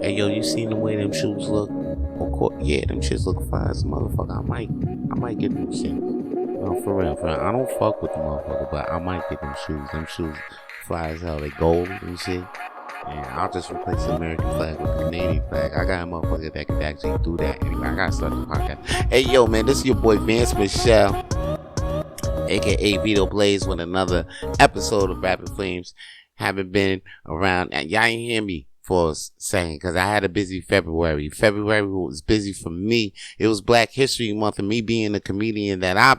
Hey yo, you seen the way them shoes look? Yeah, them shits look fire as a motherfucker. I might get them shit. No, for real, for real. I don't fuck with the motherfucker, but I might get them shoes. Them shoes fly as hell. They gold and shit. And I'll just replace the American flag with the Canadian flag. I got a motherfucker that can actually do that. Anyway, I gotta start the podcast. Hey yo, man, this is your boy Vance Michelle, aka Vito Blaze, with another episode of Rapid Flames. Haven't been around, and y'all ain't hear me for a second because I had a busy February. February was busy for me. It was Black History Month, and me being the comedian that I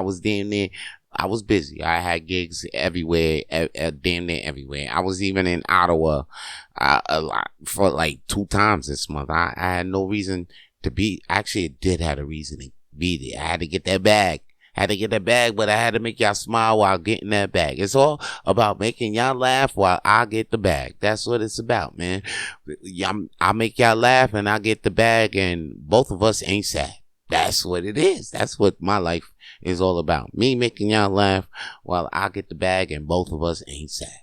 was damn near. I was busy. I had gigs everywhere, damn near everywhere. I was even in Ottawa a lot for like 2 times this month. I had no reason to be. Actually, it did have a reason to be there. I had to get that bag. But I had to make y'all smile while getting that bag. It's all about making y'all laugh while I get the bag. That's what it's about, man. I make y'all laugh and I get the bag, and both of us ain't sad. That's what it is. That's what my life is all about. Me making y'all laugh while I get the bag, and both of us ain't sad.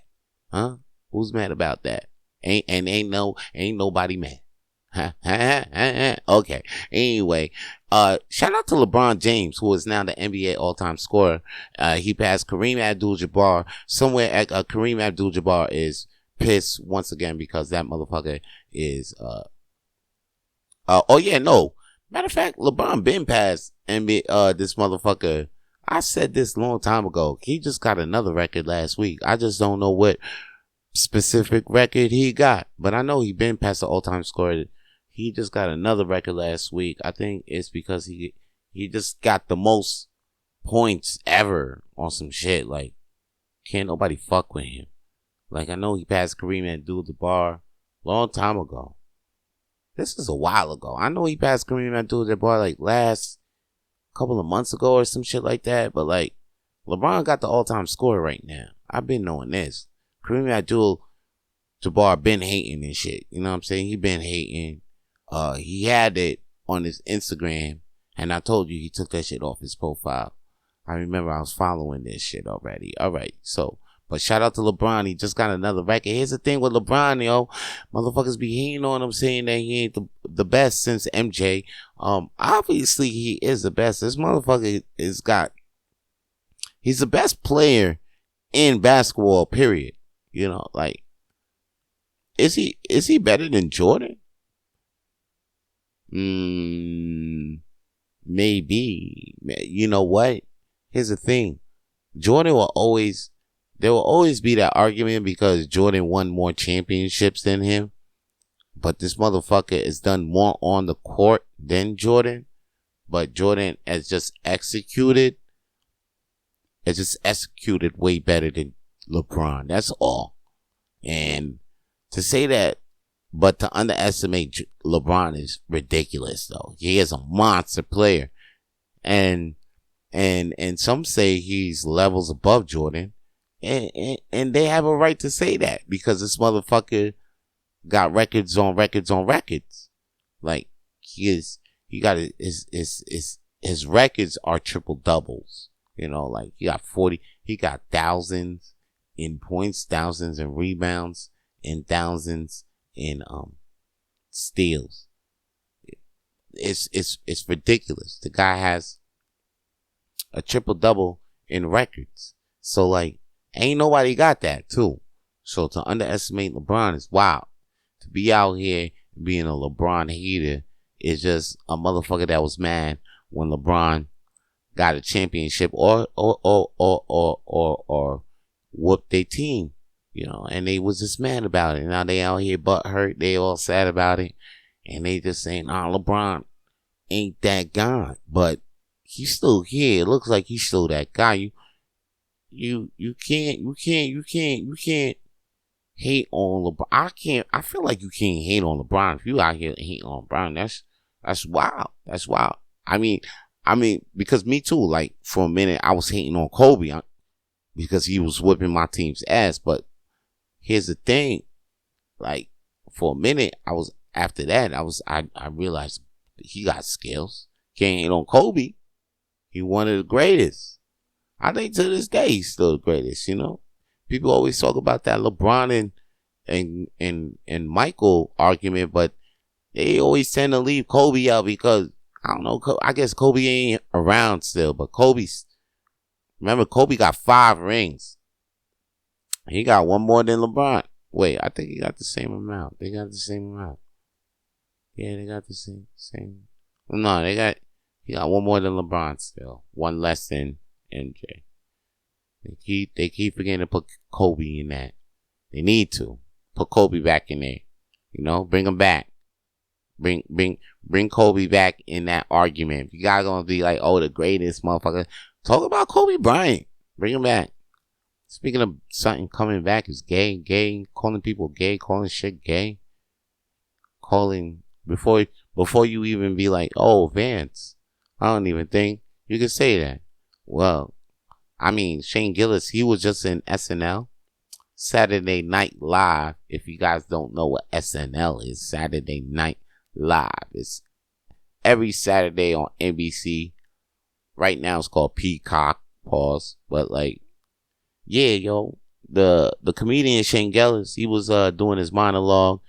Huh? Who's mad about that? Ain't nobody mad. Okay. Anyway, shout out to LeBron James, who is now the NBA all-time scorer. He passed Kareem Abdul-Jabbar. Somewhere Kareem Abdul-Jabbar is pissed once again because that motherfucker is matter of fact, LeBron been past NBA this motherfucker. I said this a long time ago. He just got another record last week. I just don't know what specific record he got, but I know he been past the all-time scorer. He just got another record last week. I think it's because he just got the most points ever on some shit. Like, can't nobody fuck with him. Like, I know he passed Kareem Abdul-Jabbar long time ago. This is a while ago. I know he passed Kareem Abdul-Jabbar like last couple of months ago or some shit like that. But like, LeBron got the all-time score right now. I've been knowing this. Kareem Abdul-Jabbar been hating and shit. You know what I'm saying? He been hating. He had it on his Instagram, and I told you he took that shit off his profile. I remember I was following this shit already. All right, so, but shout out to LeBron. He just got another record. Here's the thing with LeBron, yo. Motherfuckers be hating on him, saying that he ain't the best since MJ. Obviously he is the best. This motherfucker he's the best player in basketball, period. You know, like, is he better than Jordan? Maybe. You know what? Here's the thing. There will always be that argument because Jordan won more championships than him. But this motherfucker has done more on the court than Jordan. But Jordan has just executed way better than LeBron. That's all. And to say that, but to underestimate LeBron is ridiculous, though. He is a monster player. And some say he's levels above Jordan. And they have a right to say that because this motherfucker got records on records on records. Like, his records are triple doubles. You know, like, he got thousands in points, thousands in rebounds, and thousands in steals. It's ridiculous. The guy has a triple double in records. So like, ain't nobody got that too. So to underestimate LeBron is wild. To be out here being a LeBron hater is just a motherfucker that was mad when LeBron got a championship or whooped their team. You know, and they was just mad about it. Now they out here butt hurt. They all sad about it. And they just saying, nah, LeBron ain't that guy. But he's still here. It looks like he's still that guy. You can't hate on LeBron. I feel like you can't hate on LeBron. If you out here hating on LeBron, that's wild. That's wild. I mean, because me too, like, for a minute, I was hating on Kobe because he was whipping my team's ass. But here's the thing, like, for a minute, I realized he got skills. Can't hate on Kobe. He one of the greatest. I think to this day, he's still the greatest, you know? People always talk about that LeBron and Michael argument, but they always tend to leave Kobe out because I don't know. I guess Kobe ain't around still, but remember Kobe got 5 rings. He got one more than LeBron. Wait, I think he got the same amount. They got the same amount. Yeah, they got the same. No, he got one more than LeBron still. One less than MJ. They keep forgetting to put Kobe in that. They need to put Kobe back in there. You know, bring him back. Bring Kobe back in that argument. If you guys gonna be like, oh, the greatest motherfucker, talk about Kobe Bryant. Bring him back. Speaking of something coming back is gay, calling people gay, calling shit gay, calling before you even be like, oh, Vance. I don't even think you could say that. Well, I mean, Shane Gilis, he was just in SNL. Saturday Night Live. If you guys don't know what SNL is, Saturday Night Live. It's every Saturday on NBC. Right now it's called Peacock. Pause. But like, yeah, yo, the comedian Shane Gilis, he was doing his monologue.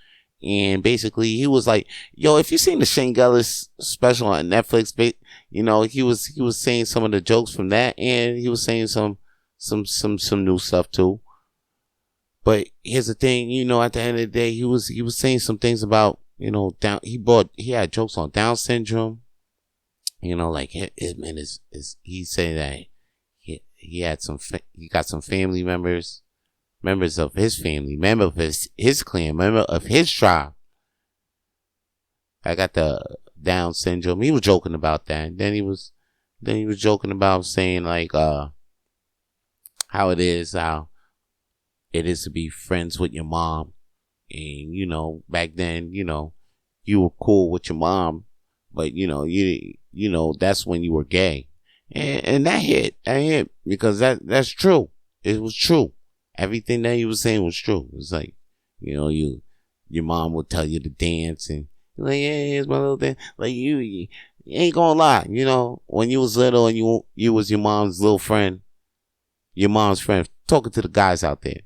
And basically, he was like, "Yo, if you seen the Shane Gilis special on Netflix, you know, he was saying some of the jokes from that, and he was saying some new stuff too. But here's the thing, you know, at the end of the day, he was saying some things about, you know, he had jokes on Down syndrome, you know, like he said that he got some family members of his family, member of his clan, member of his tribe. I got the Down syndrome. He was joking about that. And then he was joking about saying like how it is to be friends with your mom. And you know, back then, you know, you were cool with your mom, but you know, that's when you were gay. And that hit because that's true. It was true. Everything that he was saying was true. It was like, you know, your mom would tell you to dance and you're like, yeah, here's my little dance. Like you ain't gonna lie, you know, when you was little and you was your mom's little friend, your mom's friend, talking to the guys out there,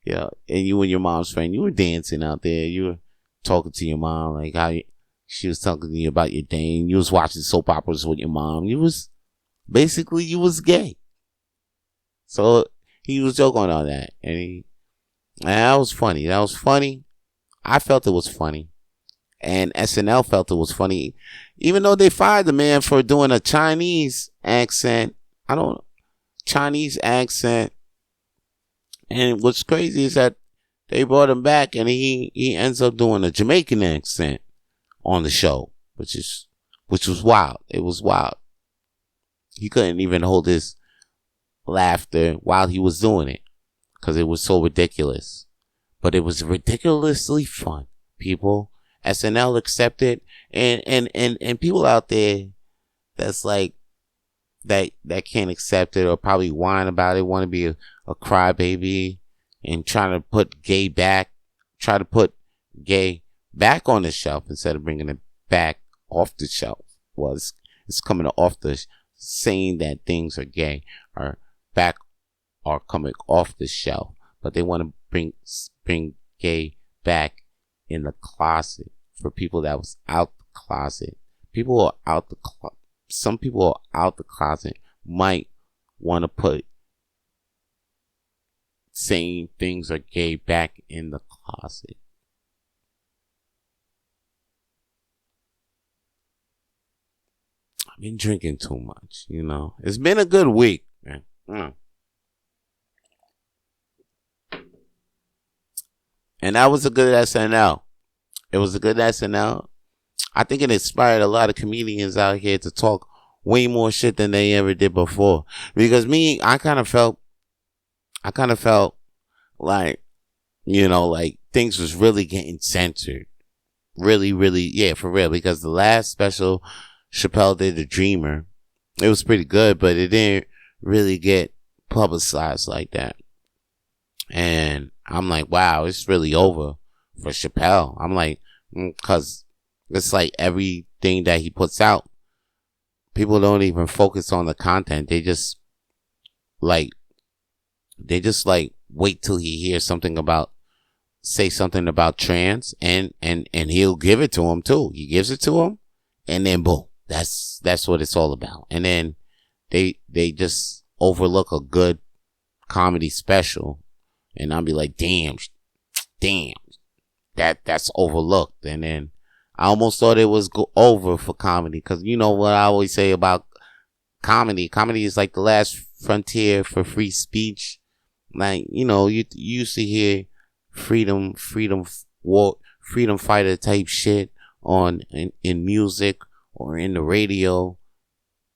yeah, and you and your mom's friend, you were dancing out there, you were talking to your mom like how she was talking to you about your day, and you was watching soap operas with your mom. You was gay. So he was joking on that, and that was funny. I felt it was funny, and SNL felt it was funny, even though they fired the man for doing a Chinese accent. Chinese accent, and what's crazy is that they brought him back, and he ends up doing a Jamaican accent on the show, which was wild. It was wild. He couldn't even hold his laughter while he was doing it because it was so ridiculous, but it was ridiculously fun. People, SNL accepted, and people out there that's like that can't accept it or probably whine about it, want to be a crybaby and try to put gay back on the shelf instead of bringing it back off the shelf. Well, it's coming off the saying that things are gay or back are coming off the shelf, but they want to bring gay back in the closet for people that was out the closet. Some people who are out the closet might want to put saying things are gay back in the closet. I've been drinking too much, you know. It's been a good week, man. And that was a good SNL. It was a good SNL. I think it inspired a lot of comedians out here to talk way more shit than they ever did before. Because I kind of felt like, you know, like things was really getting censored. Really, really, yeah, for real. Because the last special Chappelle did, The Dreamer, it was pretty good, but it didn't really get publicized like that. And I'm like, wow, it's really over for Chappelle. I'm like, because it's like everything that he puts out, people don't even focus on the content. They just like wait till he hears something about say something about trans, and he'll give it to him too. He gives it to him, and then boom, that's what it's all about. And then they just overlook a good comedy special, and I'll be like, damn, that's overlooked. And then I almost thought it was over for comedy, because you know what I always say about comedy is like the last frontier for free speech. Like, you know, you used to hear freedom fighter type shit in music or in the radio,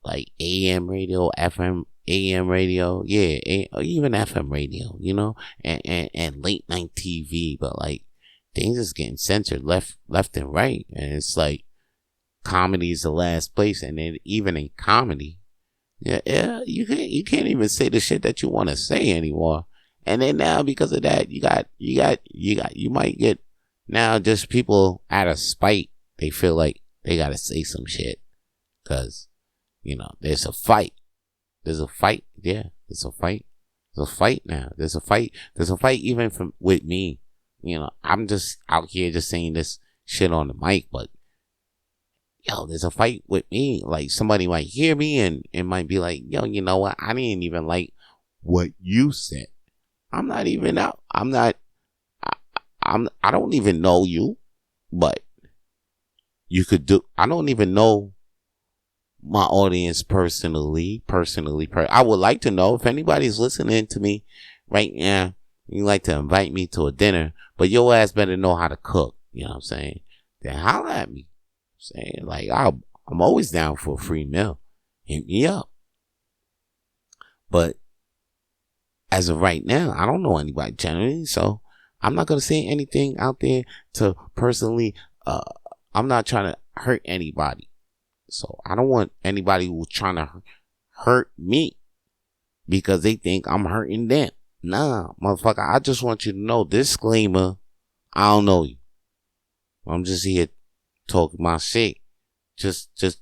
like AM radio, FM, AM radio, or even FM radio, you know, and late night TV. But like, things is getting censored left and right, and it's like comedy is the last place. And then even in comedy, you can't even say the shit that you want to say anymore. And then now, because of that, you might get now just people out of spite. They feel like they gotta say some shit because, you know, there's a fight. There's a fight. Yeah, there's a fight. There's a fight now. There's a fight. There's a fight even with me. You know, I'm just out here just saying this shit on the mic, but yo, there's a fight with me. Like, somebody might hear me and it might be like, yo, you know what? I didn't even like what you said. I'm not even out. I don't even know you, but you could do, I don't even know my audience personally. I would like to know if anybody's listening to me right now. You like to invite me to a dinner, but your ass better know how to cook. You know what I'm saying? Then holler at me. Saying like, I'm always down for a free meal. Hit me up. But as of right now, I don't know anybody generally, so I'm not gonna say anything out there to personally. I'm not trying to hurt anybody, so I don't want anybody who's trying to hurt me because they think I'm hurting them. Nah, motherfucker, I just want you to know, disclaimer, I don't know you. I'm just here talking my shit. Just to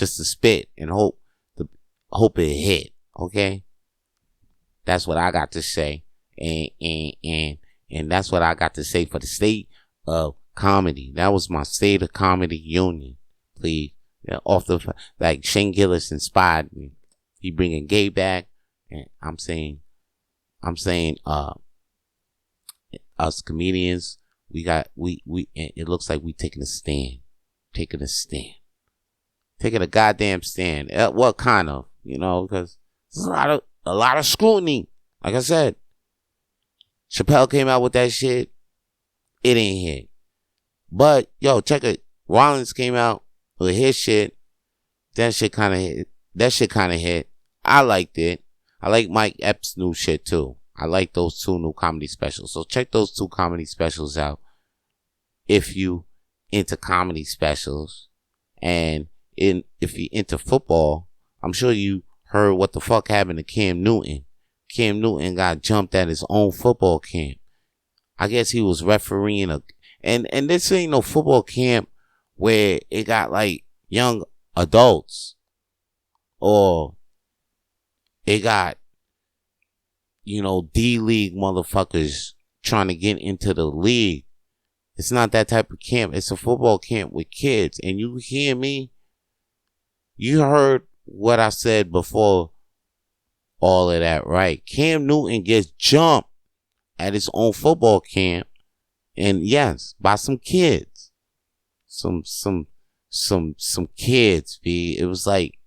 spit and hope it hit. Okay? That's what I got to say. And that's what I got to say for the state of comedy. That was my state of comedy union. Please. Yeah, like Shane Gilis inspired me. He bringing gay back, and I'm saying, us comedians, it looks like we taking a stand. Taking a goddamn stand. What kind of, you know, because there's a lot of scrutiny. Like I said, Chappelle came out with that shit. It ain't hit. But, yo, check it. Rollins came out with his shit. That shit kind of hit. I liked it. I like Mike Epps' new shit, too. I like those 2 new comedy specials. So check those 2 comedy specials out if you into comedy specials. And if you into football, I'm sure you heard what the fuck happened to Cam Newton. Cam Newton got jumped at his own football camp. I guess he was refereeing and this ain't no football camp where it got like young adults, or it got, you know, D-League motherfuckers trying to get into the league. It's not that type of camp. It's a football camp with kids. And you hear me? You heard what I said before all of that, right? Cam Newton gets jumped at his own football camp. And yes, by some kids. Some kids, B. It was like,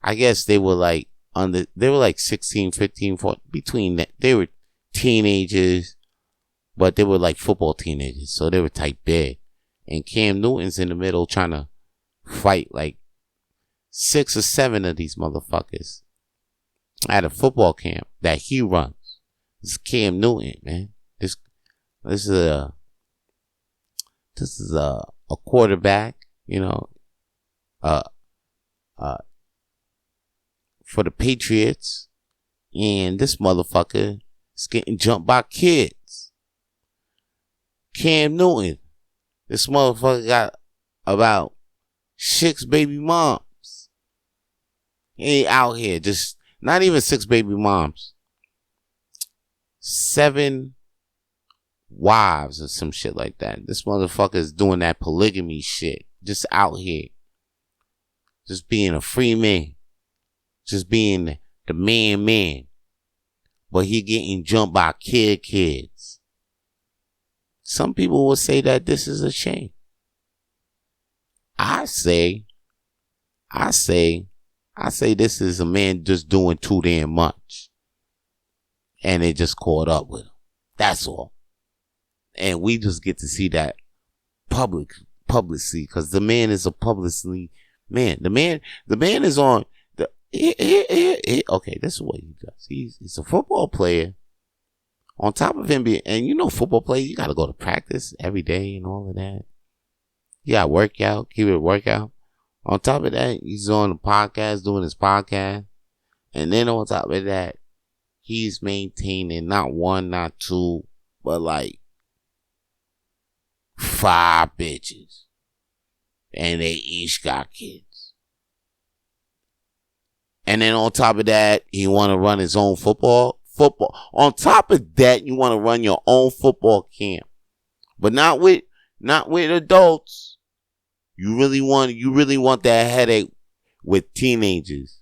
I guess they were like they were like 16, 15, 14, between that. They were teenagers, but they were like football teenagers, so they were type big. And Cam Newton's in the middle trying to fight like 6 or 7 of these motherfuckers at a football camp that he runs. This is Cam Newton, man. This is a quarterback, you know, for the Patriots, and this motherfucker is getting jumped by kids. Cam Newton, this motherfucker got about 6 baby moms. He ain't out here, just not even 6 baby moms. 7 wives or some shit like that. This motherfucker is doing that polygamy shit. Just out here. Just being a free man. Just being the man. But he getting jumped by kids. Some people will say that this is a shame. I say this is a man just doing too damn much. And they just caught up with him. That's all. And we just get to see that publicly, because the man is a publicly man. The man is on the okay, this is what he does. He's a football player. On top of him being, and you know, football player, you gotta go to practice every day and all of that. You gotta work out, keep it workout. On top of that, he's on the podcast, doing his podcast. And then on top of that, he's maintaining not one, not two, but like 5 bitches. And they each got kids. And then on top of that, he want to run his own football. On top of that, you want to run your own football camp. But not with adults. You really want that headache with teenagers.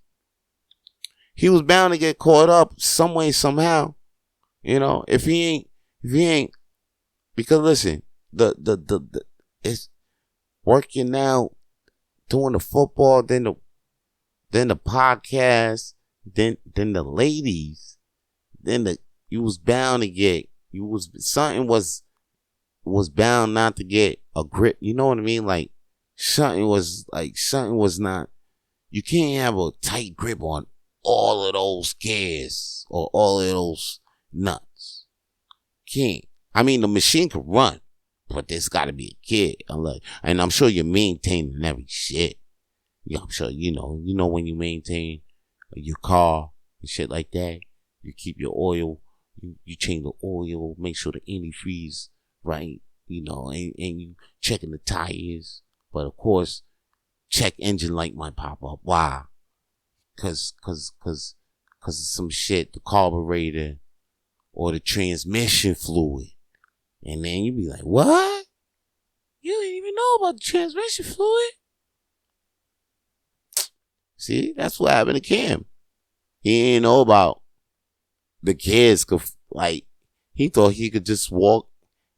He was bound to get caught up some way, somehow. You know, if he ain't, because listen, the it's working now, doing the football, then the podcast, then the ladies, you was bound to get, something was bound not to get a grip. You know what I mean? Like something was not. You can't have a tight grip on all of those kids or all of those nuts. Can't. I mean, the machine can run, but there's got to be a kid. And I'm sure you're maintaining every shit. Yeah, I'm sure you know when you maintain your car and shit like that. You keep your oil. You change the oil. Make sure the antifreeze right. You know, and you checking the tires. But of course, check engine light might pop up. Why? Cause of some shit, the carburetor or the transmission fluid. And then you be like, what? You didn't even know about the transmission fluid? See, that's what happened to Cam. He didn't know about the kids could, like, he thought he could just walk.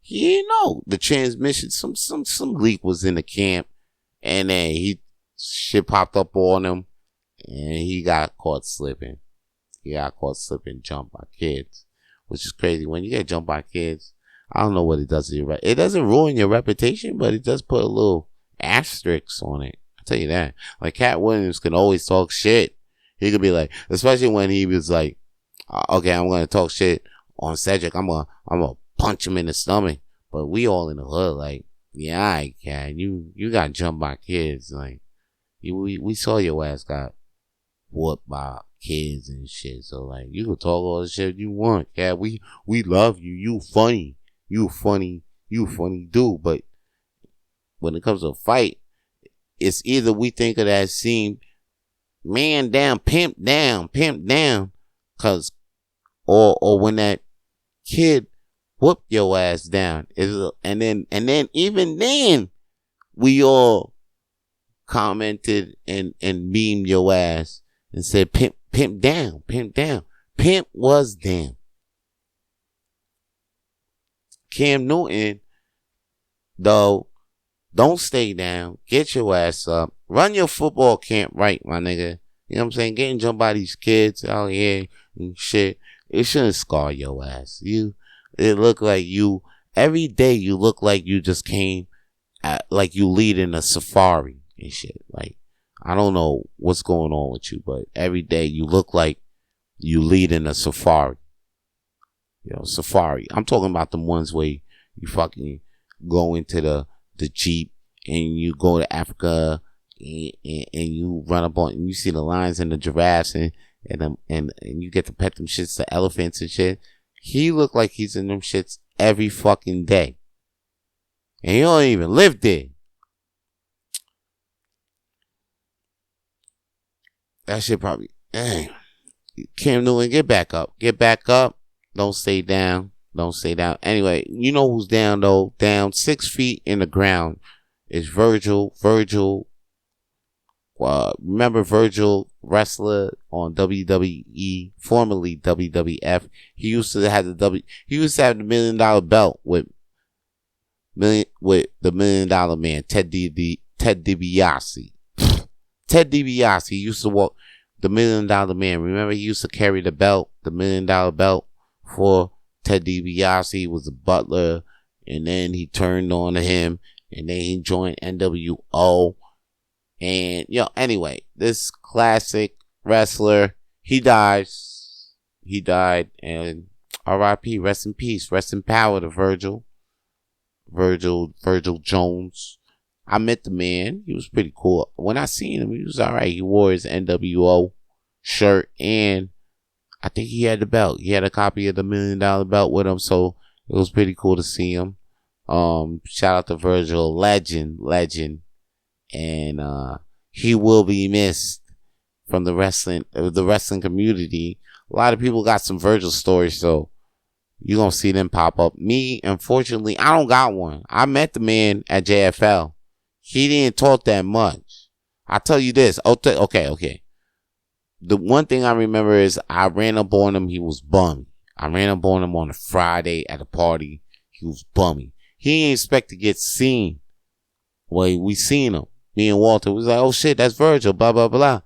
He didn't know the transmission, some leak was in the camp, and then shit popped up on him, and he got caught slipping. Jumped by kids, which is crazy. When you get jumped by kids, I don't know what it does to your it doesn't ruin your reputation, but it does put a little asterisk on it. I'll tell you that. Like Cat Williams can always talk shit. He could be like, especially when he was like, okay, I'm gonna talk shit on Cedric. I'm gonna punch him in the stomach. But we all in the hood, like, yeah, I can. You got jumped by kids, like, we saw your ass got whooped by kids and shit. So like, you can talk all the shit you want, Cat. We love you. You funny dude. But when it comes to a fight, it's either we think of that scene, man down, pimp down, cause, or when that kid whoop your ass down, and then even then, we all commented and memed your ass and said pimp down. Pimp was down. Cam Newton, though, don't stay down. Get your ass up. Run your football camp right, my nigga. You know what I'm saying? Getting jumped by these kids out here and shit. It shouldn't scar your ass. It look like you, every day you look like you just came like you leading a safari and shit. Like, I don't know what's going on with you, but every day you look like you leading a safari. You know, safari. I'm talking about the ones where you fucking go into the Jeep and you go to Africa and you run up on, and you see the lions and the giraffes and you get to pet them shits, the elephants and shit. He look like he's in them shits every fucking day. And he don't even live there. That shit probably, dang. Cam Newton, get back up. Don't stay down. Don't stay down. Anyway, you know who's down though? Down 6 feet in the ground is Virgil. Remember Virgil, wrestler on WWE, formerly WWF. He used to have the $1 million belt with the $1 million man, Ted DiBiase. Ted DiBiase used to walk the $1 million man. Remember, he used to carry the belt, the $1 million belt for Ted DiBiase. He was a butler, and then he turned on to him, and then he joined NWO. And, anyway, this classic wrestler, he died, and R.I.P., rest in peace, rest in power to Virgil Jones. I met the man. He was pretty cool. When I seen him, he was alright. He wore his NWO shirt, and I think he had the belt. He had a copy of the $1 million belt with him, so it was pretty cool to see him. Shout out to Virgil, legend. And he will be missed from the wrestling community. A lot of people got some Virgil stories, so you're going to see them pop up. Me, unfortunately, I don't got one. I met the man at JFL. He didn't talk that much. I'll tell you this. Okay. The one thing I remember is I ran up on him. He was bummy. I ran up on him on a Friday at a party. He was bummy. He didn't expect to get seen. Well, we seen him. Me and Walter was like, oh shit, that's Virgil, blah, blah, blah.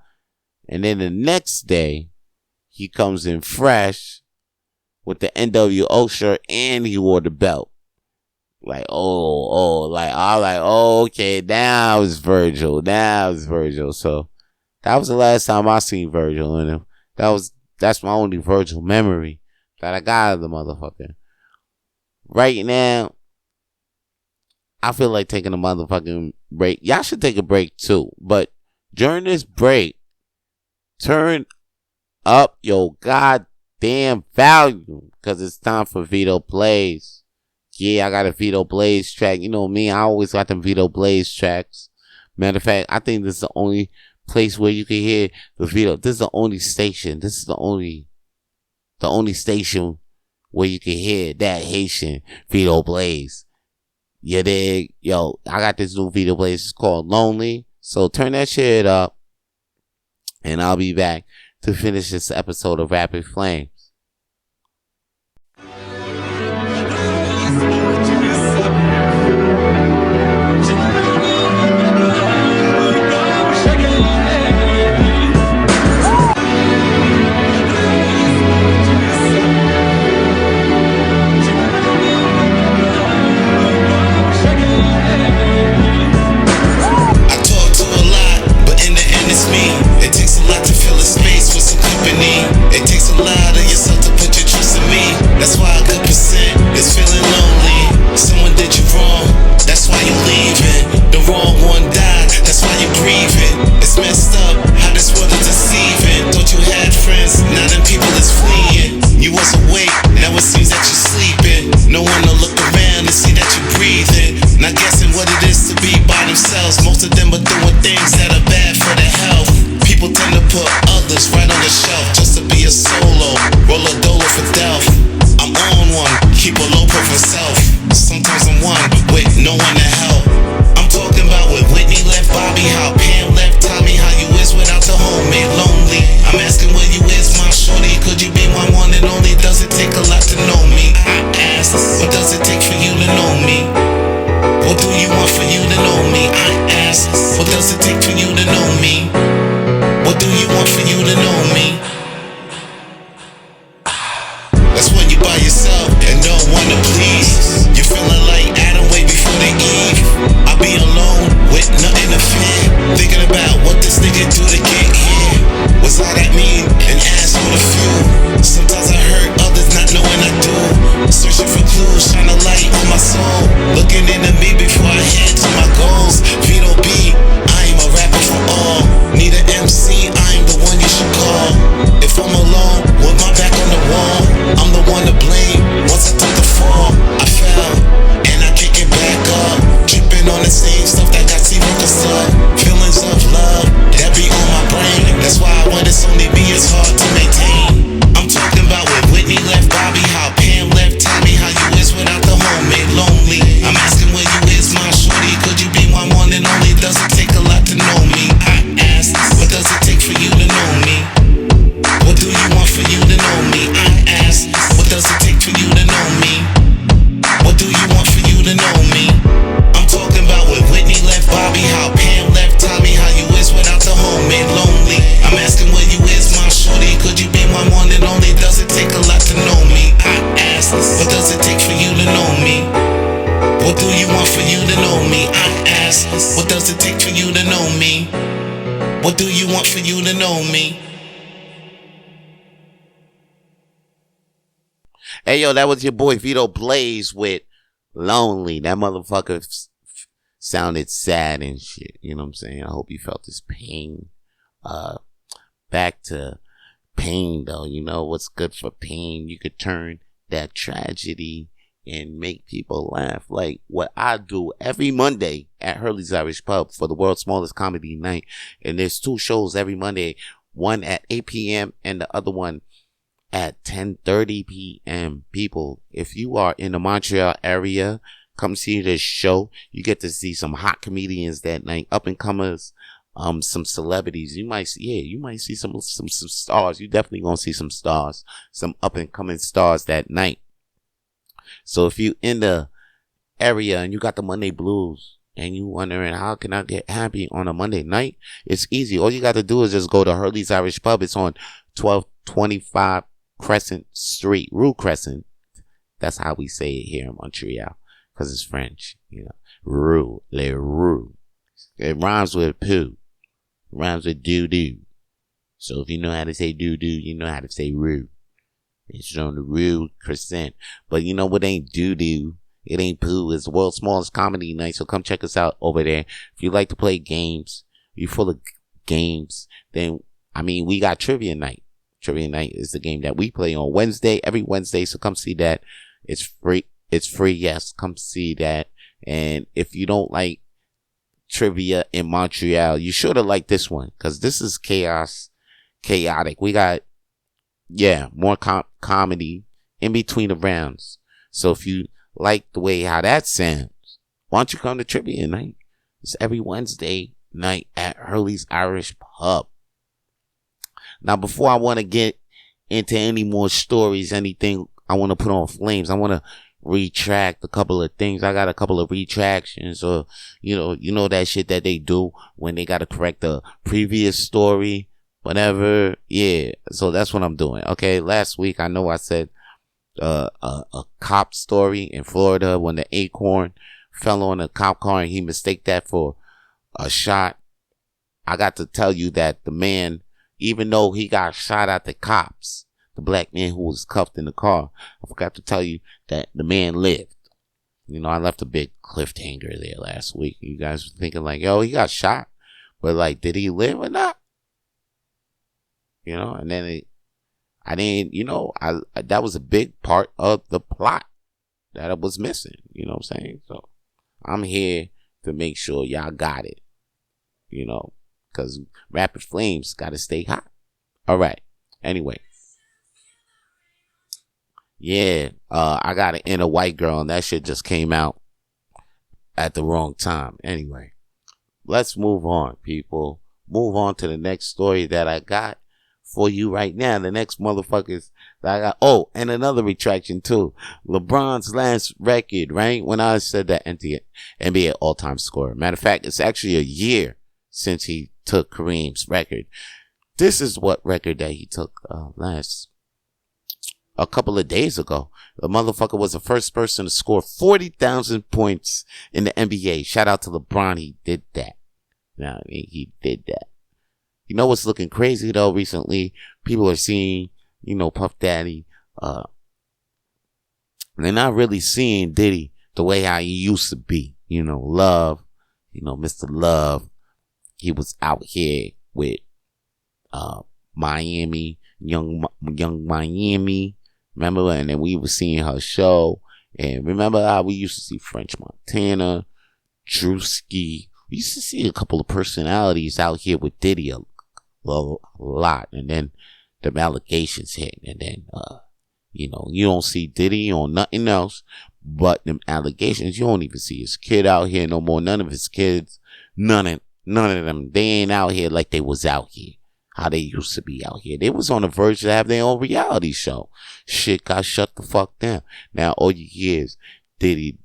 And then the next day, he comes in fresh with the NWO shirt and he wore the belt. Like, okay, now it's Virgil. So that was the last time I seen Virgil in him. That's my only Virgil memory that I got of the motherfucker. Right now, I feel like taking a motherfucking break. Y'all should take a break too. But during this break, turn up your goddamn volume. Because it's time for Vito Plays. Yeah, I got a Vito Blaze track. You know me, I always got them Vito Blaze tracks. Matter of fact, I think this is the only place where you can hear the Vito. This is the only station. This is the only station where you can hear that Haitian Vito Blaze. You dig? Yo, I got this new Vito Blaze. It's called Lonely. So turn that shit up. And I'll be back to finish this episode of Rapid Flames. It takes a lot of yourself to put your trust in me. That's why a good percent is feeling lonely. Someone did you wrong, that's why you leaving. The wrong one died, that's why you grieving. It's messed up how this world is deceiving. Thought you had friends, now them people is fleeing. You was awake, now it seems that you're sleeping. No one to look around and see that you're breathing. Not guessing what it is to be by themselves. Most of them are doing things that are bad for their health. People tend to put others right on the shelf just to be a solo, roll a dolo for death. I'm on one, keep a low profile self. Sometimes I'm one with no one to help. I'm talking about when Whitney left Bobby, how Pam left Tommy, how you is without the homemade lonely. I'm asking where you is, my shorty. Could you be my one and only? Does it take a lot to know me? I ask, what does it take for you to know me? What do you want for you to know me? I ask, what does it take for you to know me? What do you want for you to know me? That's when you by yourself and don't wanna please. You're feeling like Adam way before the Eve. I'll be alone with nothing to fear. Thinking about what this nigga do to get here. What's all that mean? And ask for the few. Sometimes I hurt others not knowing I do. Searching for clues, shine a light on my soul. Looking into me before I head to my goals. Vito B, I am a rapper. you to know me? I ask, what does it take for you to know me? What do you want for you to know me? Hey, yo, that was your boy Vito Blaze with Lonely. That motherfucker sounded sad and shit. You know what I'm saying? I hope you felt his pain. Back to pain, though. You know what's good for pain? You could turn that tragedy and make people laugh, like what I do every Monday at Hurley's Irish Pub for the world's smallest comedy night. And there's 2 shows every Monday, one at 8 p.m. and the other one at 10:30 p.m. People, if you are in the Montreal area, come see this show. You get to see some hot comedians that night, up and comers, some celebrities. You might see some stars. You definitely gonna see some stars, some up and coming stars that night. So if you in the area and you got the Monday blues and you wondering how can I get happy on a Monday night, it's easy. All you got to do is just go to Hurley's Irish Pub. It's on 1225 Crescent Street, Rue Crescent. That's how we say it here in Montreal, because it's French, you know. Rue, le Rue. It rhymes with poo. It rhymes with doo-doo. So if you know how to say doo-doo, you know how to say Rue. It's on the Rue Crescent. But you know what ain't doo-doo? It ain't poo. It's the world's smallest comedy night. So come check us out over there. If you like to play games, you're full of games, then, we got trivia night. Trivia night is the game that we play on Wednesday, every Wednesday. So come see that. It's free. It's free. Yes. Come see that. And if you don't like trivia in Montreal, you should have liked this one, because this is chaotic. We got, more comedy in between the rounds. So if you like the way how that sounds, why don't you come to trivia night? It's every Wednesday night at Hurley's Irish Pub. Now, before I want to get into any more stories, anything I want to put on flames, I want to retract a couple of things. I got a couple of retractions, or you know that shit that they do when they got to correct the previous story, whatever. Yeah, so that's what I'm doing. Okay, last week I know I said a cop story in Florida when the acorn fell on a cop car and he mistaked that for a shot. I got to tell you that the man, even though he got shot at the cops, the black man who was cuffed in the car, I forgot to tell you that the man lived. You know, I left a big cliffhanger there last week. You guys were thinking like, yo, he got shot, but like, did he live or not? You know, and then that was a big part of the plot that I was missing. You know what I'm saying? So I'm here to make sure y'all got it. You know, because Rapid Flames got to stay hot. All right. Anyway. Yeah. I got an inner white girl, and that shit just came out at the wrong time. Anyway. Let's move on, people. Move on to the next story that I got for you right now. The next motherfuckers that I got. Oh, and another retraction too. LeBron's last record, right? When I said that NBA all-time scorer. Matter of fact, it's actually a year since he took Kareem's record. This is what record that he took a couple of days ago. The motherfucker was the first person to score 40,000 points in the NBA. Shout out to LeBron. He did that. He did that. You know what's looking crazy though recently? People are seeing, Puff Daddy. They're not really seeing Diddy the way how he used to be. Love. Mr. Love. He was out here with Miami, young Miami. Remember? And then we were seeing her show. And remember how we used to see French Montana, Drewski. We used to see a couple of personalities out here with Diddy a lot. And then the allegations hit. And then, you don't see Diddy on nothing else but them allegations. You don't even see his kid out here no more. None of his kids. None of them. They ain't out here like they was out here. How they used to be out here. They was on the verge to have their own reality show. Shit got shut the fuck down. Now all you hear is Diddy.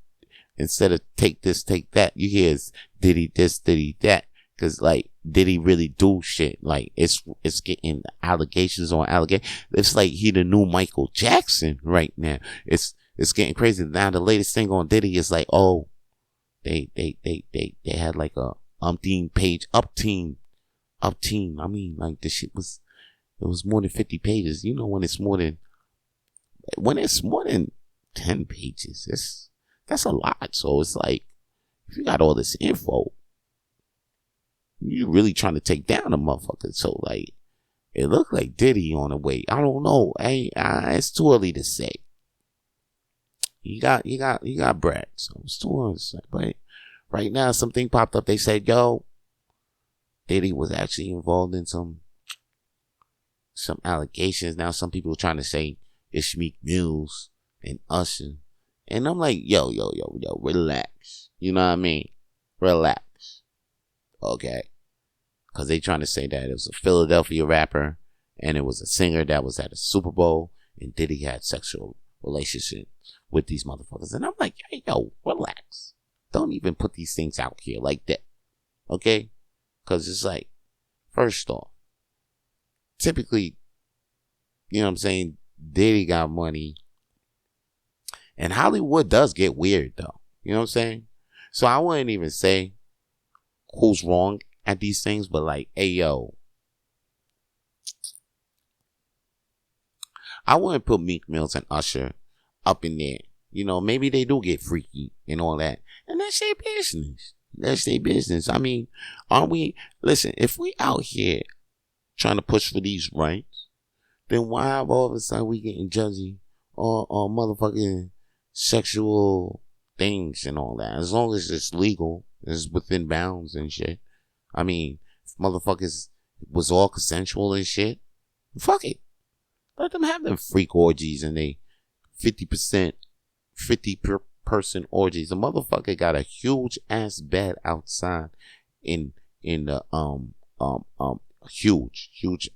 Instead of take this, take that, you hear is Diddy this, Diddy that. Cause like Diddy really do shit. Like it's getting allegations on allegations. It's like he the new Michael Jackson right now. It's getting crazy. Now the latest thing on Diddy is like, oh, they had like a page up team. I mean, like the shit was, it was more than 50 pages. You know, when it's more than 10 pages, that's a lot. So it's like, if you got all this info, you really trying to take down a motherfucker. So like, it looked like Diddy on the way. I don't know. It's too early to say. You got bread, so it's too early to say. But right now, something popped up. They said, yo, Diddy was actually involved in some allegations. Now some people are trying to say it's Millz and Usher. And I'm like, yo, relax. You know what I mean? Relax. Okay? Because they trying to say that it was a Philadelphia rapper and it was a singer that was at a Super Bowl and Diddy had sexual relationship with these motherfuckers. And I'm like, hey, yo, relax. Don't even put these things out here like that. Okay? Because it's like, first off, typically, you know what I'm saying, Diddy got money. And Hollywood does get weird, though. You know what I'm saying? So I wouldn't even say who's wrong at these things, but like, hey, yo, I wouldn't put Meek Mills and Usher up in there. You know, maybe they do get freaky and all that. And that's their business. That's their business. I mean, aren't we? Listen, if we out here trying to push for these rights, then why all of a sudden we getting judgy or motherfucking sexual things and all that? As long as it's legal, it's within bounds and shit. I mean, if motherfuckers was all consensual and shit, fuck it. Let them have them freak orgies and they 50 per person orgies. A motherfucker got a huge ass bed outside in the huge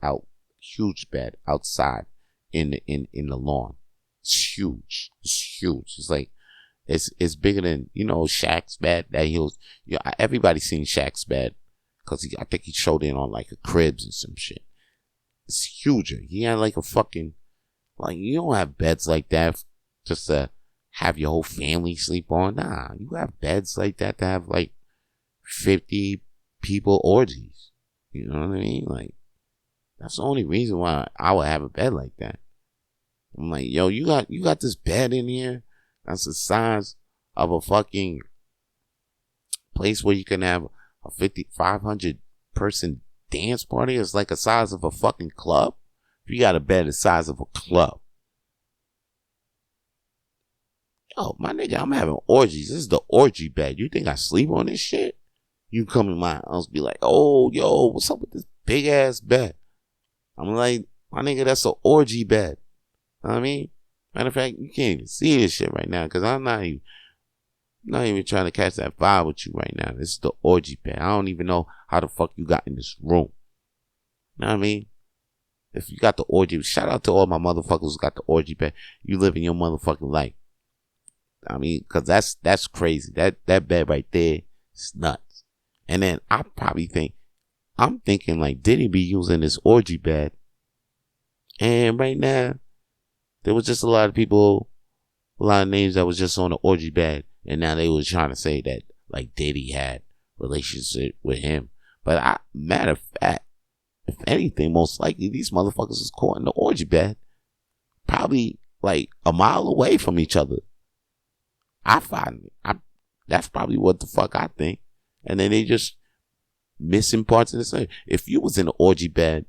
bed outside in the lawn. It's huge. It's like it's bigger than, you know, Shaq's bed that he was. You know, everybody's seen Shaq's bed because I think he showed in on like a cribs and some shit. It's huger. He had like a fucking, like, you don't have beds like that just to have your whole family sleep on. Nah, you have beds like that to have like 50 people orgies. You know what I mean? Like, that's the only reason why I would have a bed like that. I'm like, yo, you got this bed in here that's the size of a fucking place where you can have a 500 person dance party. It's like the size of a fucking club. If you got a bed the size of a club, yo, my nigga, I'm having orgies. This is the orgy bed. You think I sleep on this shit? You come in my house, be like, oh, yo, what's up with this big ass bed? I'm like, my nigga, that's an orgy bed. You know what I mean? Matter of fact, you can't even see this shit right now because I'm not even trying to catch that vibe with you right now. This is the orgy bed. I don't even know how the fuck you got in this room. You know what I mean? If you got the orgy, shout out to all my motherfuckers who got the orgy bed. You living your motherfucking life. I mean, cause that's crazy. That bed right there is nuts. And then I'm thinking like Diddy be using this orgy bed. And right now, there was just a lot of people, a lot of names that was just on the orgy bed. And now they was trying to say that like Diddy had relationship with him. But matter of fact, if anything, most likely these motherfuckers was caught in the orgy bed. Probably like a mile away from each other. That's probably what the fuck I think. And then they just missing parts of the story. If you was in an orgy bed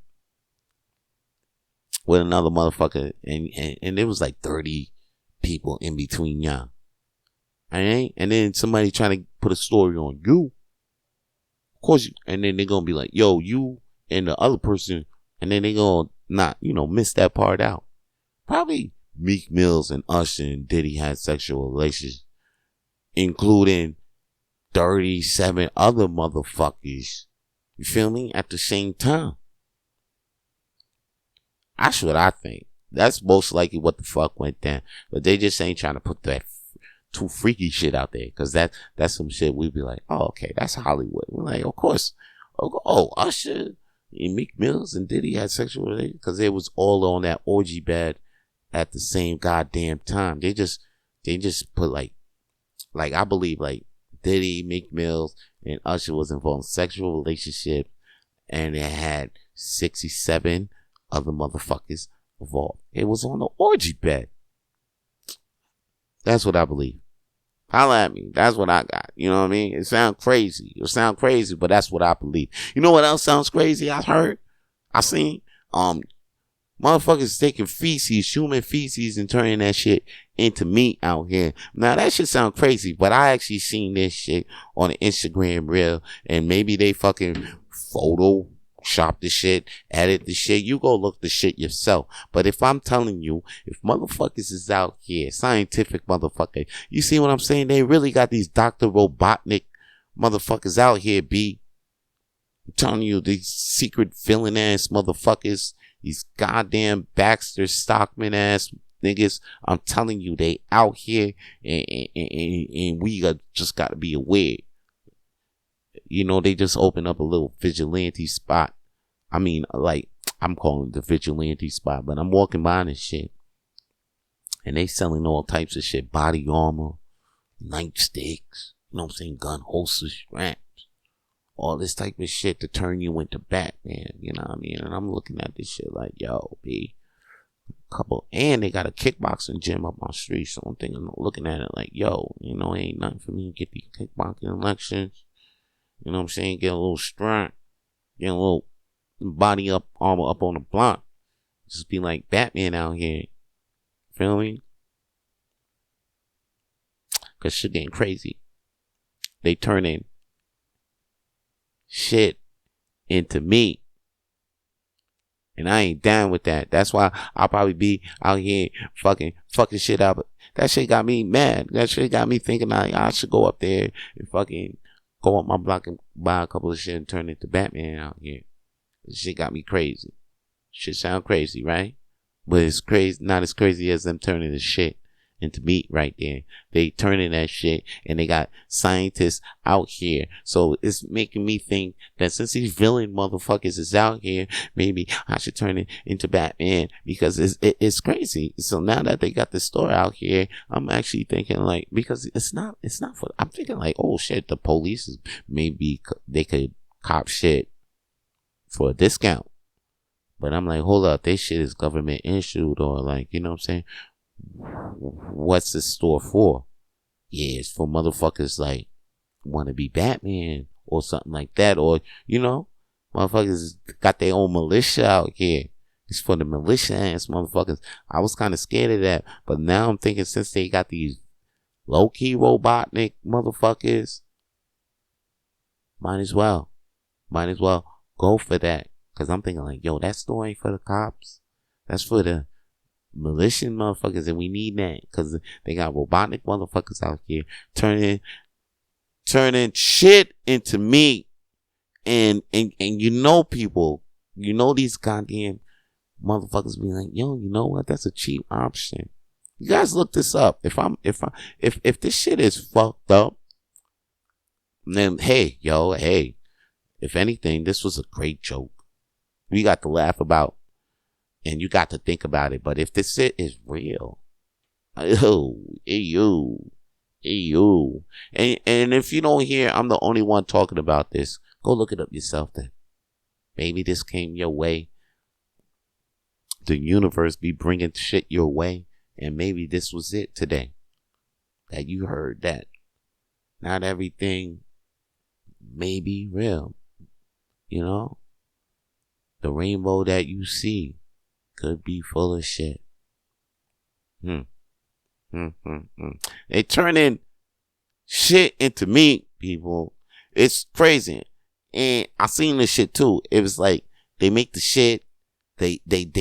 with another motherfucker and there was like 30 people in between y'all, and then somebody trying to put a story on you, of course, and then they're gonna be like, yo, you and the other person, and then they gonna not, miss that part out. Probably Meek Mills and Usher and Diddy had sexual relations, including 37 other motherfuckers. You feel me? At the same time. That's what I think. That's most likely what the fuck went down. But they just ain't trying to put that too freaky shit out there. Cause that's some shit we'd be like, oh, okay, that's Hollywood. We're like, of course. Oh, Usher and Meek Mills and Diddy had sexual relations. Cause they was all on that orgy bed at the same goddamn time. They just put like I believe like Diddy, Millz, and Usher was involved in sexual relationship, and it had 67 other motherfuckers involved. It was on the orgy bed. That's what I believe. Holla at me. That's what I got. You know what I mean? It sounds crazy. But that's what I believe. You know what else sounds crazy? I seen, motherfuckers taking feces, human feces, and turning that shit into meat out here. Now that shit sound crazy, but I actually seen this shit on the Instagram reel, and maybe they fucking Photoshop the shit, edit the shit. You go look the shit yourself. But if I'm telling you, if motherfuckers is out here, scientific motherfucker, you see what I'm saying? They really got these Dr. Robotnik motherfuckers out here, B. I'm telling you, these secret villain ass motherfuckers, these goddamn Baxter Stockman ass niggas, I'm telling you, they out here, and we just gotta be aware. You know, they just opened up a little vigilante spot. I mean, like, I'm calling it the vigilante spot, but I'm walking by this shit, and they selling all types of shit, body armor, nightsticks, you know what I'm saying, gun holsters, straps, all this type of shit to turn you into Batman, you know what I mean? And I'm looking at this shit like, yo, B, and they got a kickboxing gym up my street, so I'm looking at it like, yo, you know, it ain't nothing for me to get these kickboxing elections, you know what I'm saying, get a little strength, get a little body up, armor up on the block, just be like Batman out here, feel me? Cause shit getting crazy. They turning shit into meat. And I ain't down with that. That's why I'll probably be out here fucking shit up. That shit got me mad. That shit got me thinking I should go up there and fucking go up my block and buy a couple of shit and turn into Batman out here. This shit got me crazy. Shit sound crazy, right? But it's crazy, not as crazy as them turning the shit into meat right there. They turning that shit, and they got scientists out here. So it's making me think that since these villain motherfuckers is out here, maybe I should turn it into Batman, because it's crazy. So now that they got the store out here, I'm actually thinking like, because it's not for, I'm thinking like, oh shit, the police is, maybe they could cop shit for a discount. But I'm like, hold up, this shit is government issued, or like, you know what I'm saying? What's the store for? Yeah, it's for motherfuckers like want to be Batman or something like that, or you know, motherfuckers got their own militia out here. It's for the militia ass motherfuckers. I was kind of scared of that, but now I'm thinking, since they got these low key Robotnik motherfuckers, might as well go for that. Cause I'm thinking like, yo, that store ain't for the cops. That's for the militia motherfuckers, and we need that, because they got robotic motherfuckers out here turning shit into meat, and you know, people, you know, these goddamn motherfuckers be like, yo, you know what, that's a cheap option. You guys look this up. If this shit is fucked up, then hey, if anything, this was a great joke. We got to laugh about, and you got to think about it. But if this shit is real, ew. And if you don't hear, I'm the only one talking about this, go look it up yourself then. Maybe this came your way. The universe be bringing shit your way, and maybe this was it today. That you heard that not everything may be real. You know? The rainbow that you see could be full of shit. They turning shit into meat, people. It's crazy. And I seen this shit too. It was like, they make the shit, they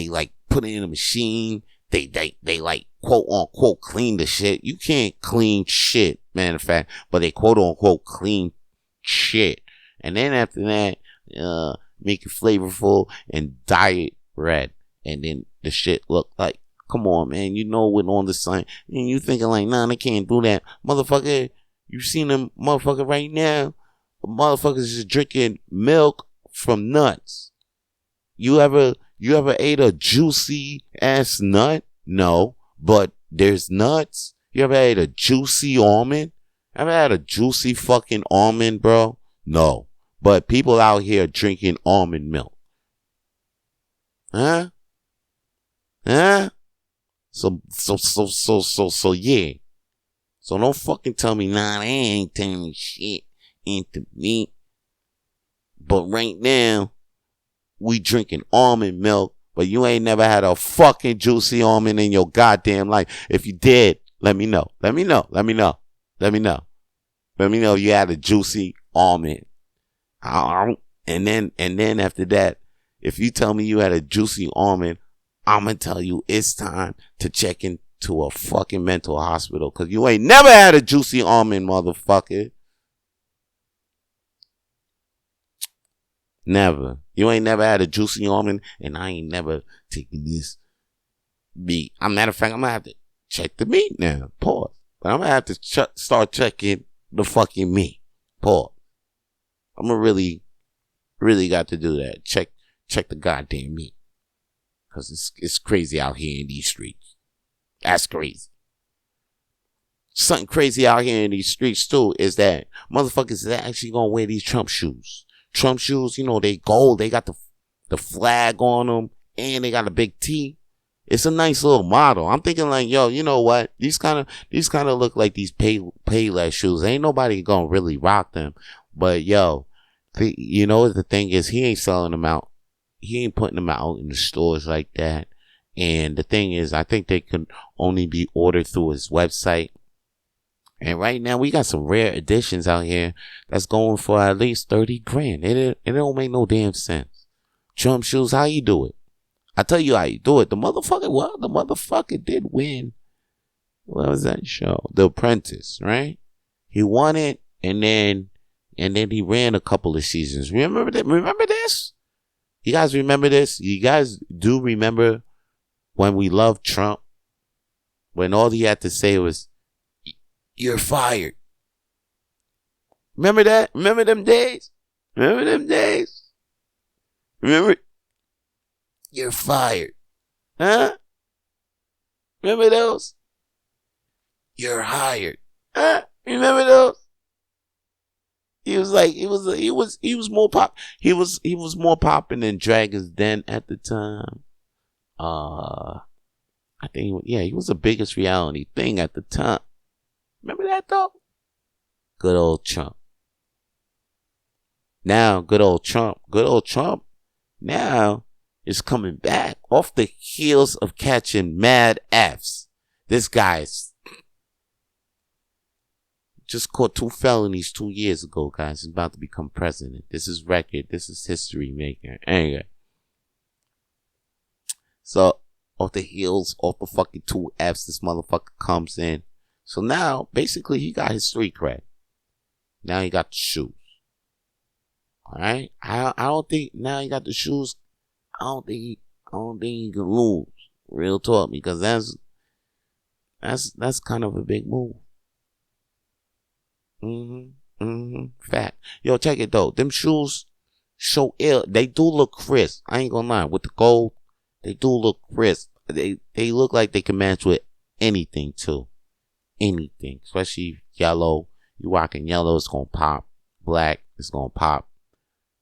like put it in a machine, they like quote unquote clean the shit. You can't clean shit, matter of fact, but they quote unquote clean shit. And then after that, make it flavorful and dye it red. And then the shit look like, come on, man, you know what on the sign. And you thinking like, nah, they can't do that. Motherfucker, you seen them motherfucker right now? Motherfuckers is drinking milk from nuts. You ever ate a juicy ass nut? No, but there's nuts. You ever ate a juicy almond? Ever had a juicy fucking almond, bro? No. But people out here drinking almond milk. Huh? Huh? So yeah. So don't fucking tell me, nah, they ain't turning shit into me. But right now, we drinking almond milk, but you ain't never had a fucking juicy almond in your goddamn life. If you did, let me know. Let me know. Let me know. Let me know. Let me know you had a juicy almond. And then after that, if you tell me you had a juicy almond, I'm gonna tell you it's time to check into a fucking mental hospital, cause you ain't never had a juicy almond, motherfucker. Never. You ain't never had a juicy almond, and I ain't never taken this meat. Matter of fact, I'm gonna have to check the meat now. Pause. But I'm gonna have to start checking the fucking meat. Pause. I'm gonna really got to do that. Check the goddamn meat. Cause it's crazy out here in these streets. That's crazy. Something crazy out here in these streets too is that motherfuckers is actually gonna wear these Trump shoes. Trump shoes, you know, they gold. They got the flag on them, and they got a big T. It's a nice little model. I'm thinking like, yo, you know what? These kind of look like these Payless shoes. Ain't nobody gonna really rock them. But yo, you know the thing is, he ain't selling them out. He ain't putting them out in the stores like that. And the thing is, I think they can only be ordered through his website. And right now, we got some rare editions out here that's going for at least 30 grand. It don't make no damn sense. Trump shoes, how you do it? I tell you how you do it. The motherfucker did win. What was that show? The Apprentice, right? He won it, and then he ran a couple of seasons. Remember that? Remember this? You guys remember this? You guys do remember when we loved Trump? When all he had to say was, "You're fired." Remember that? Remember them days? Remember them days? Remember? You're fired. Huh? Remember those? You're hired. Huh? Remember those? He was like, he was more pop. He was more popping than Dragon's Den at the time. I think, he was the biggest reality thing at the time. Remember that though? Good old Trump. Now, good old Trump now is coming back off the heels of catching mad F's. This guy's just caught 2 felonies 2 years ago, guys. He's about to become president. This is record. This is history making. Anyway. So, off the fucking 2 F's, this motherfucker comes in. So now, basically, he got his street cred. Now he got the shoes. Alright? I don't think, now he got the shoes, I don't think he can lose. Real talk, because that's kind of a big move. Fact. Yo, check it though. Them shoes so ill. They do look crisp. I ain't gonna lie. With the gold, they do look crisp. They look like they can match with anything too. Anything. Especially yellow. You rocking yellow, it's gonna pop. Black, it's gonna pop.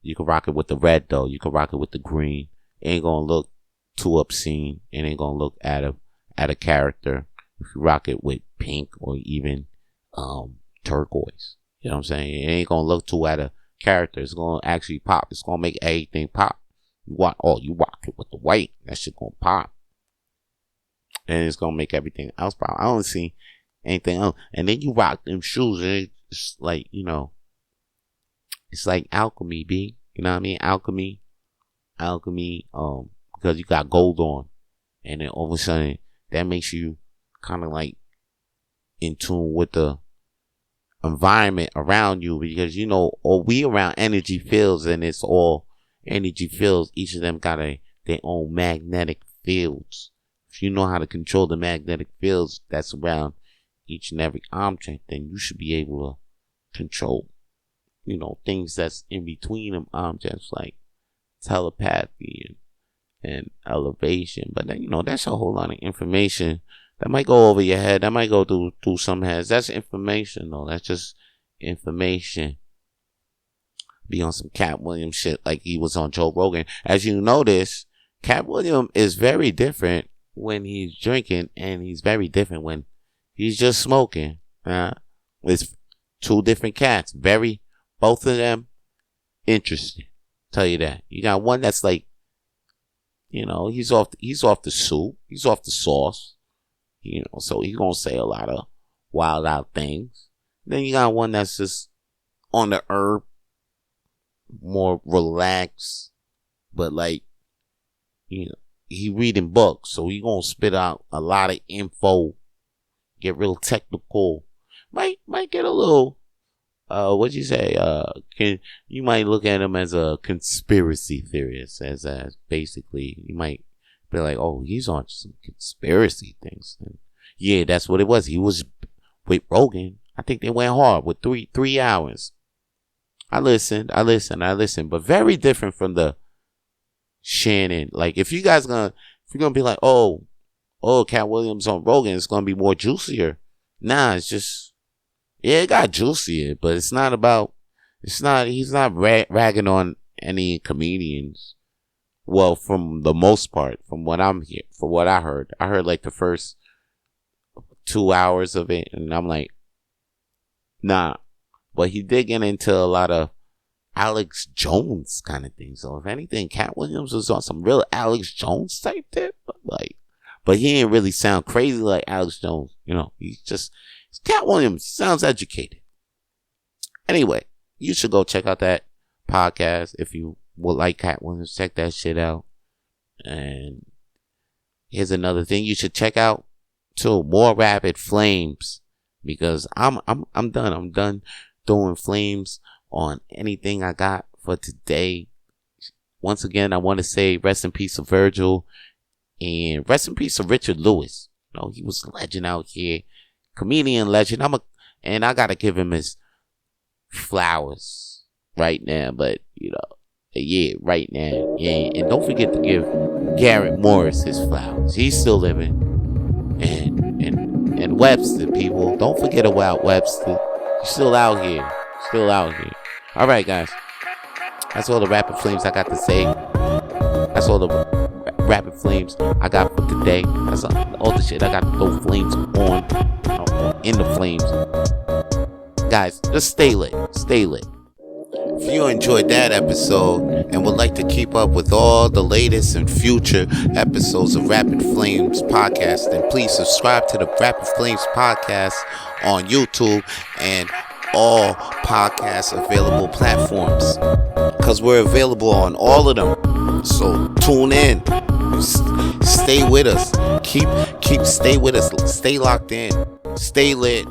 You can rock it with the red though. You can rock it with the green. It ain't gonna look too obscene. It ain't gonna look out of character. If you rock it with pink or even turquoise. You know what I'm saying? It ain't gonna look too out of character. It's gonna actually pop. It's gonna make everything pop. You rock it with the white. That shit gonna pop. And it's gonna make everything else pop. I don't see anything else. And then you rock them shoes and it's like, you know, it's like alchemy, B. You know what I mean? Alchemy, because you got gold on. And then all of a sudden, that makes you kind of like in tune with the environment around you, because you know, or we around energy fields, and it's all energy fields. Each of them got their own magnetic fields. If you know how to control the magnetic fields that's around each and every object, then you should be able to control, you know, things that's in between them objects, like telepathy and elevation. But then, you know, that's a whole lot of information That might go over your head. That might go through some heads. That's information, though. That's just information. Be on some Cat Williams shit like he was on Joe Rogan. As you notice, Cat Williams is very different when he's drinking, and he's very different when he's just smoking. It's two different cats. Both of them interesting. Tell you that. You got one that's like, he's off the soup. He's off the sauce. So he's gonna say a lot of wild out things. Then you got one that's just on the herb, more relaxed, but like, he reading books, so he gonna spit out a lot of info, get real technical, might get a little, what'd you say, you might look at him as a conspiracy theorist, as basically, you might be like, oh, he's on some conspiracy things. And yeah, that's what it was. He was with Rogan. I think they went hard with 3 hours. I listened, but very different from the Shannon. Like, if you're gonna be like, oh, Cat Williams on Rogan, it's gonna be more juicier. Nah, it's just, yeah, it got juicier, but he's not ragging on any comedians. Well, from the most part, from what I heard like the first 2 hours of it, and I'm like, nah. But he did get into a lot of Alex Jones kind of things. So if anything, Cat Williams was on some real Alex Jones type tip. But he didn't really sound crazy like Alex Jones. He's Cat Williams. He sounds educated. Anyway, you should go check out that podcast if you would like Cat Williams. Check that shit out. And here's another thing you should check out too: more Rapid Flames, because I'm done. I'm done throwing flames on anything I got for today. Once again, I want to say rest in peace of Virgil, and rest in peace of Richard Lewis. He was a legend out here, comedian legend. And I gotta give him his flowers right now. But yeah, right now, yeah. And don't forget to give Garrett Morris his flowers. He's still living, and Webster, people, don't forget about Webster. He's still out here. All right, guys. That's all the Rapid Flames I got to say. That's all the Rapid Flames I got for today. That's all the shit I got to throw flames on. In the flames. Guys, just stay lit. If you enjoyed that episode and would like to keep up with all the latest and future episodes of Rapid Flames Podcast, then please subscribe to the Rapid Flames Podcast on YouTube and all podcast available platforms, because we're available on all of them. So tune in, stay with us, keep stay with us, stay locked in, stay lit.